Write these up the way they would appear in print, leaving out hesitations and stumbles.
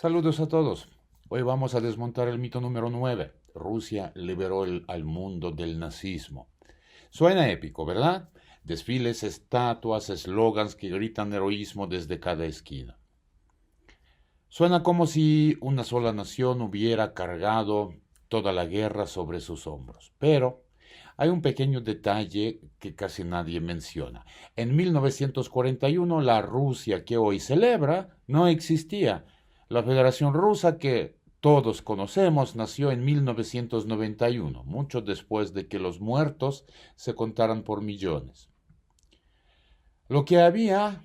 Saludos a todos. Hoy vamos a desmontar el mito número 9. Rusia liberó al mundo del nazismo. Suena épico, ¿verdad? Desfiles, estatuas, eslogans que gritan heroísmo desde cada esquina. Suena como si una sola nación hubiera cargado toda la guerra sobre sus hombros. Pero hay un pequeño detalle que casi nadie menciona. En 1941, la Rusia que hoy celebra no existía. La Federación Rusa que todos conocemos nació en 1991, mucho después de que los muertos se contaran por millones. Lo que había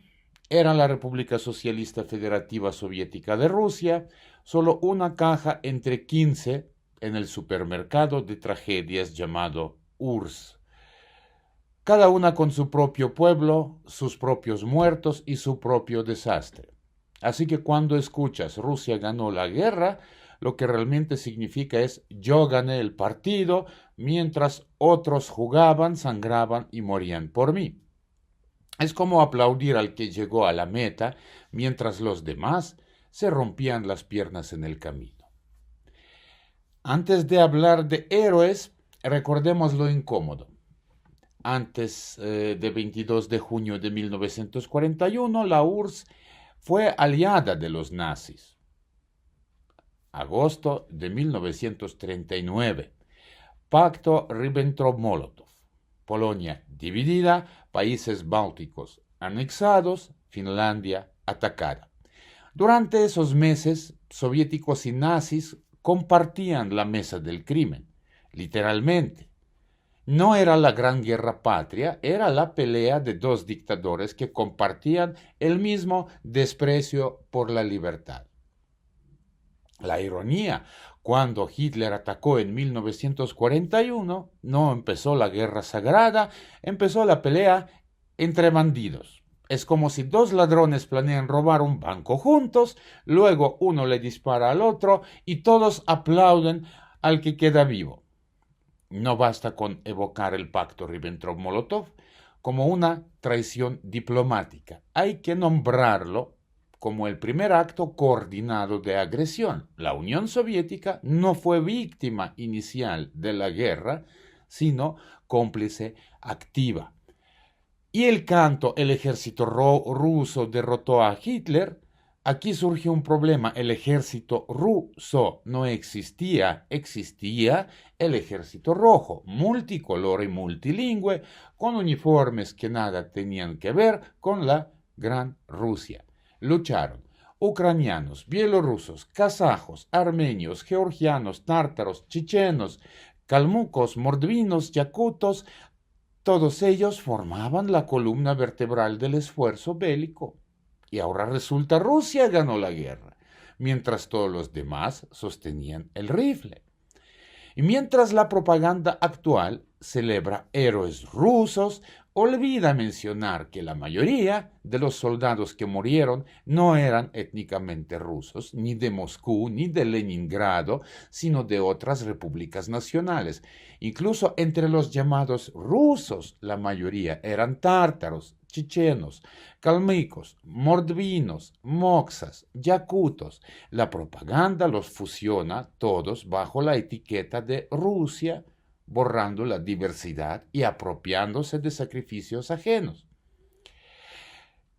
era la República Socialista Federativa Soviética de Rusia, solo una caja entre 15 en el supermercado de tragedias llamado URSS. Cada una con su propio pueblo, sus propios muertos y su propio desastre. Así que cuando escuchas Rusia ganó la guerra, lo que realmente significa es yo gané el partido mientras otros jugaban, sangraban y morían por mí. Es como aplaudir al que llegó a la meta mientras los demás se rompían las piernas en el camino. Antes de hablar de héroes, recordemos lo incómodo. Antes de 22 de junio de 1941, la URSS fue aliada de los nazis. Agosto de 1939, Pacto Ribbentrop-Molotov. Polonia dividida, países bálticos anexados, Finlandia atacada. Durante esos meses, soviéticos y nazis compartían la mesa del crimen, literalmente. No era la Gran Guerra Patria, era la pelea de dos dictadores que compartían el mismo desprecio por la libertad. La ironía, cuando Hitler atacó en 1941, no empezó la guerra sagrada, empezó la pelea entre bandidos. Es como si dos ladrones planean robar un banco juntos, luego uno le dispara al otro y todos aplauden al que queda vivo. No basta con evocar el pacto Ribbentrop-Molotov como una traición diplomática. Hay que nombrarlo como el primer acto coordinado de agresión. La Unión Soviética no fue víctima inicial de la guerra, sino cómplice activa. Y el canto "El ejército ruso derrotó a Hitler", aquí surge un problema. El ejército ruso no existía, existía el ejército rojo, multicolor y multilingüe, con uniformes que nada tenían que ver con la Gran Rusia. Lucharon ucranianos, bielorrusos, kazajos, armenios, georgianos, tártaros, chechenos, calmucos, mordvinos, yakutos. Todos ellos formaban la columna vertebral del esfuerzo bélico. Y ahora resulta Rusia ganó la guerra, mientras todos los demás sostenían el rifle. Y mientras la propaganda actual celebra héroes rusos, olvida mencionar que la mayoría de los soldados que murieron no eran étnicamente rusos, ni de Moscú, ni de Leningrado, sino de otras repúblicas nacionales. Incluso entre los llamados rusos, la mayoría eran tártaros, chechenos, calmicos, mordvinos, moksas, yakutos. La propaganda los fusiona todos bajo la etiqueta de Rusia, borrando la diversidad y apropiándose de sacrificios ajenos.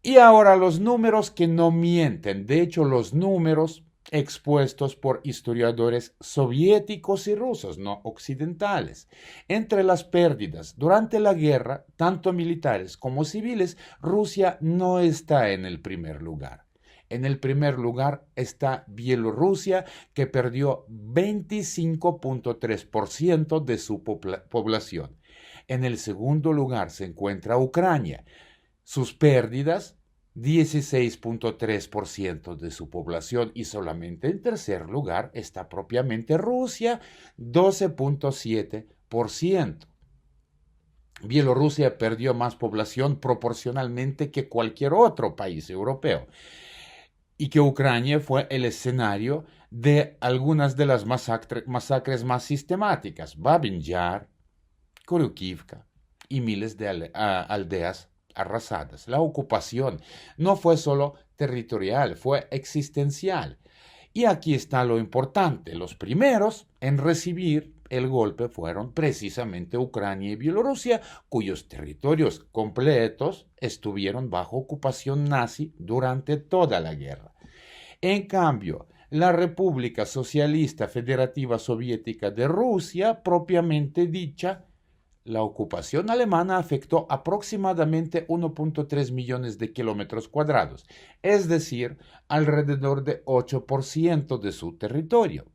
Y ahora los números que no mienten. De hecho, los números expuestos por historiadores soviéticos y rusos, no occidentales. Entre las pérdidas durante la guerra, tanto militares como civiles, Rusia no está en el primer lugar. En el primer lugar está Bielorrusia, que perdió 25.3% de su población. En el segundo lugar se encuentra Ucrania. Sus pérdidas, 16.3% de su población, y solamente en tercer lugar está propiamente Rusia, 12.7%. Bielorrusia perdió más población proporcionalmente que cualquier otro país europeo, y que Ucrania fue el escenario de algunas de las masacres más sistemáticas, Babin Yar, Koryukivka y miles de aldeas arrasadas. La ocupación no fue solo territorial, fue existencial. Y aquí está lo importante. Los primeros en recibir el golpe fueron precisamente Ucrania y Bielorrusia, cuyos territorios completos estuvieron bajo ocupación nazi durante toda la guerra. En cambio, la República Socialista Federativa Soviética de Rusia, propiamente dicha, la ocupación alemana afectó aproximadamente 1.3 millones de kilómetros cuadrados, es decir, alrededor de 8% de su territorio,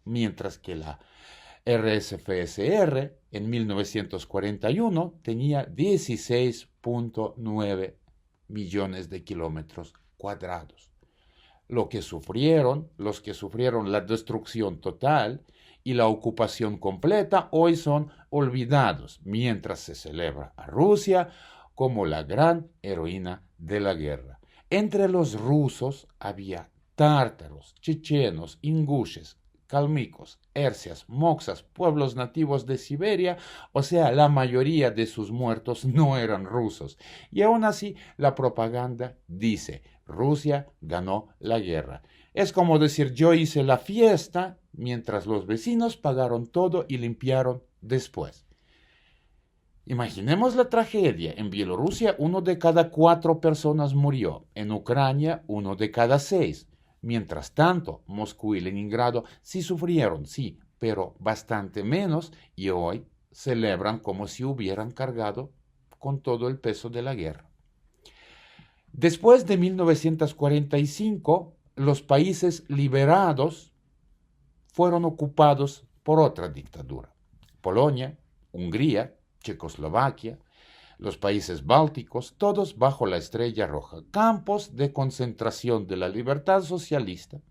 mientras que la RSFSR en 1941 tenía 16.9 millones de kilómetros cuadrados. Los que sufrieron la destrucción total y la ocupación completa hoy son olvidados, mientras se celebra a Rusia como la gran heroína de la guerra. Entre los rusos había tártaros, chechenos, ingushes, calmicos, hercias, moksas, pueblos nativos de Siberia, o sea, la mayoría de sus muertos no eran rusos. Y aún así, la propaganda dice, Rusia ganó la guerra. Es como decir, yo hice la fiesta mientras los vecinos pagaron todo y limpiaron después. Imaginemos la tragedia. En Bielorrusia, 1 de cada 4 personas murió. En Ucrania, 1 de cada 6. Mientras tanto, Moscú y Leningrado sí sufrieron, sí, pero bastante menos, y hoy celebran como si hubieran cargado con todo el peso de la guerra. Después de 1945, los países liberados fueron ocupados por otra dictadura. Polonia, Hungría, Checoslovaquia, los países bálticos, todos bajo la Estrella Roja, campos de concentración de la libertad socialista,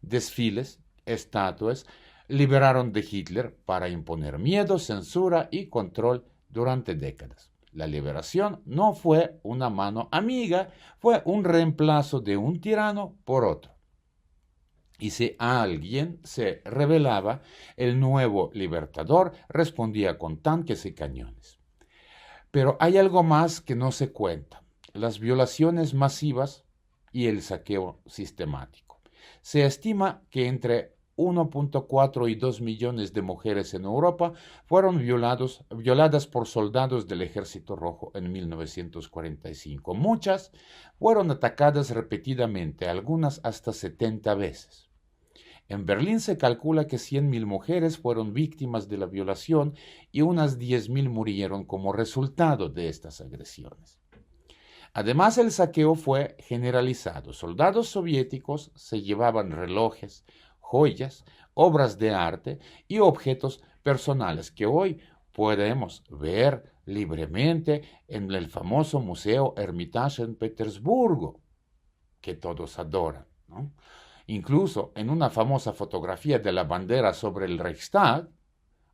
desfiles, estatuas, liberaron de Hitler para imponer miedo, censura y control durante décadas. La liberación no fue una mano amiga, fue un reemplazo de un tirano por otro. Y si alguien se rebelaba, el nuevo libertador respondía con tanques y cañones. Pero hay algo más que no se cuenta: las violaciones masivas y el saqueo sistemático. Se estima que entre 1.4 y 2 millones de mujeres en Europa fueron violadas por soldados del Ejército Rojo en 1945. Muchas fueron atacadas repetidamente, algunas hasta 70 veces. En Berlín se calcula que 100.000 mujeres fueron víctimas de la violación y unas 10.000 murieron como resultado de estas agresiones. Además, el saqueo fue generalizado. Soldados soviéticos se llevaban relojes, joyas, obras de arte y objetos personales que hoy podemos ver libremente en el famoso Museo Hermitage en Petersburgo, que todos adoran, ¿no? Incluso en una famosa fotografía de la bandera sobre el Reichstag,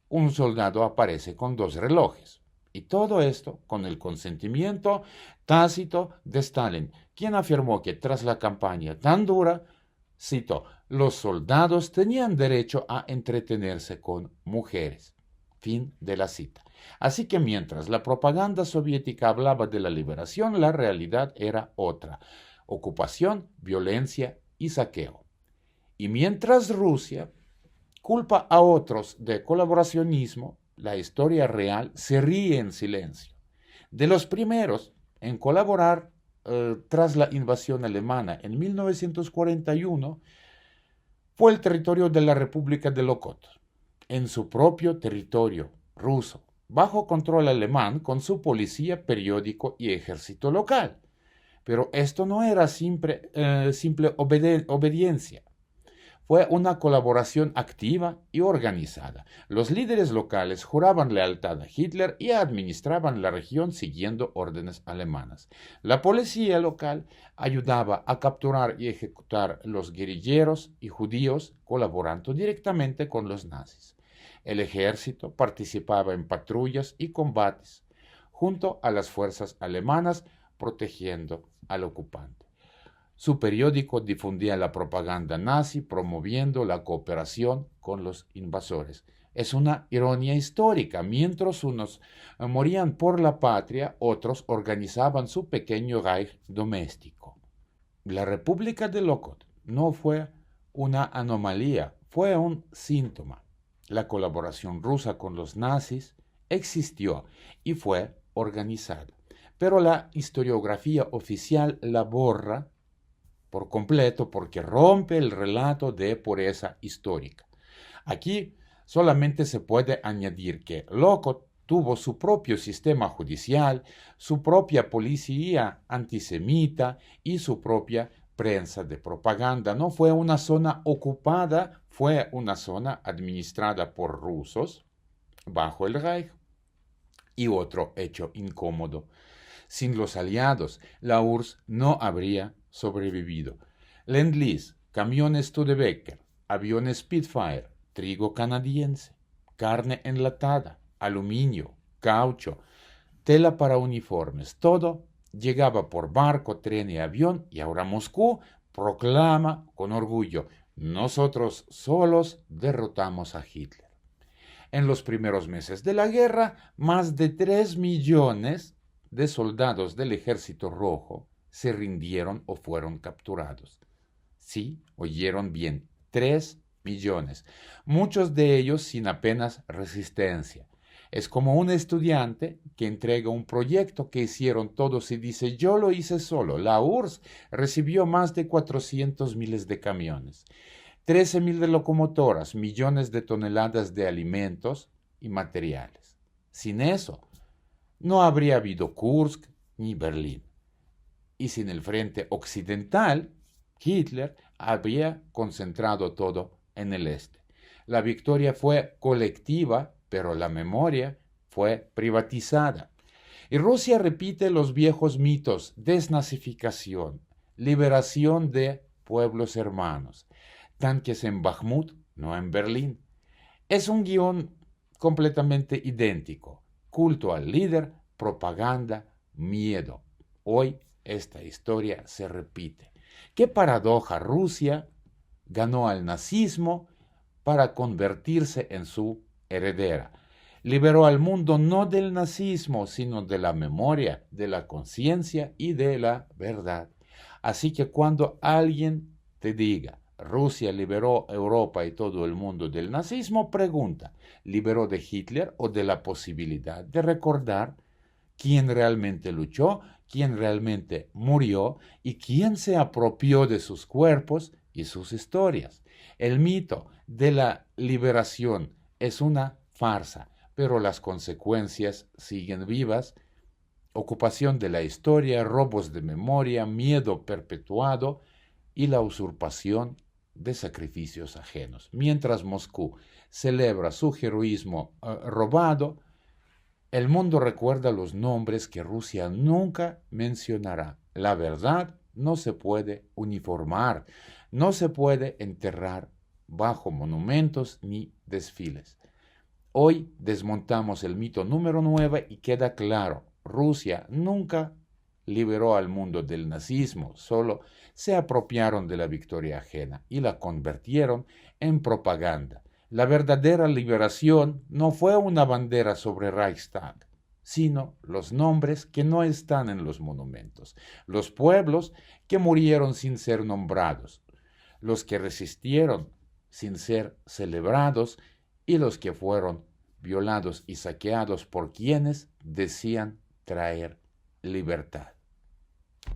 un soldado aparece con 2 relojes. Y todo esto con el consentimiento tácito de Stalin, quien afirmó que tras la campaña tan dura, cito, los soldados tenían derecho a entretenerse con mujeres. Fin de la cita. Así que mientras la propaganda soviética hablaba de la liberación, la realidad era otra: ocupación, violencia y saqueo. Y mientras Rusia culpa a otros de colaboracionismo, la historia real se ríe en silencio. De los primeros en colaborar tras la invasión alemana en 1941 fue el territorio de la República de Lokot, en su propio territorio ruso, bajo control alemán, con su policía, periódico y ejército local. Pero esto no era simple obediencia. Fue una colaboración activa y organizada. Los líderes locales juraban lealtad a Hitler y administraban la región siguiendo órdenes alemanas. La policía local ayudaba a capturar y ejecutar los guerrilleros y judíos, colaborando directamente con los nazis. El ejército participaba en patrullas y combates junto a las fuerzas alemanas, protegiendo al ocupante. Su periódico difundía la propaganda nazi, promoviendo la cooperación con los invasores. Es una ironía histórica. Mientras unos morían por la patria, otros organizaban su pequeño Reich doméstico. La República de Lokot no fue una anomalía, fue un síntoma. La colaboración rusa con los nazis existió y fue organizada, pero la historiografía oficial la borra por completo porque rompe el relato de pureza histórica. Aquí solamente se puede añadir que Lokot tuvo su propio sistema judicial, su propia policía antisemita y su propia prensa de propaganda. No fue una zona ocupada, fue una zona administrada por rusos bajo el Reich. Y otro hecho incómodo: sin los aliados, la URSS no habría sobrevivido. Lend-Lease, camiones Studebaker, aviones Spitfire, trigo canadiense, carne enlatada, aluminio, caucho, tela para uniformes, todo llegaba por barco, tren y avión, y ahora Moscú proclama con orgullo: nosotros solos derrotamos a Hitler. En los primeros meses de la guerra, más de 3 millones de soldados del Ejército Rojo se rindieron o fueron capturados. Sí, oyeron bien, 3 millones, muchos de ellos sin apenas resistencia. Es como un estudiante que entrega un proyecto que hicieron todos y dice: yo lo hice solo. La URSS recibió más de 400 miles de camiones, 13.000 de locomotoras, millones de toneladas de alimentos y materiales. Sin eso, no habría habido Kursk ni Berlín. Y sin el frente occidental, Hitler habría concentrado todo en el este. La victoria fue colectiva, pero la memoria fue privatizada. Y Rusia repite los viejos mitos: desnazificación, liberación de pueblos hermanos, tanques en Bakhmut, no en Berlín. Es un guión completamente idéntico: culto al líder, propaganda, miedo. Hoy esta historia se repite. ¡Qué paradoja! Rusia ganó al nazismo para convertirse en su heredera. Liberó al mundo no del nazismo, sino de la memoria, de la conciencia y de la verdad. Así que cuando alguien te diga: Rusia liberó Europa y todo el mundo del nazismo, pregunta: ¿liberó de Hitler o de la posibilidad de recordar quién realmente luchó, quién realmente murió y quién se apropió de sus cuerpos y sus historias? El mito de la liberación es una farsa, pero las consecuencias siguen vivas: ocupación de la historia, robos de memoria, miedo perpetuado y la usurpación de sacrificios ajenos. Mientras Moscú celebra su heroísmo robado, el mundo recuerda los nombres que Rusia nunca mencionará. La verdad no se puede uniformar, no se puede enterrar bajo monumentos ni desfiles. Hoy desmontamos el mito número 9 y queda claro: Rusia nunca liberó al mundo del nazismo, solo se apropiaron de la victoria ajena y la convirtieron en propaganda. La verdadera liberación no fue una bandera sobre Reichstag, sino los nombres que no están en los monumentos, los pueblos que murieron sin ser nombrados, los que resistieron sin ser celebrados y los que fueron violados y saqueados por quienes decían traer libertad.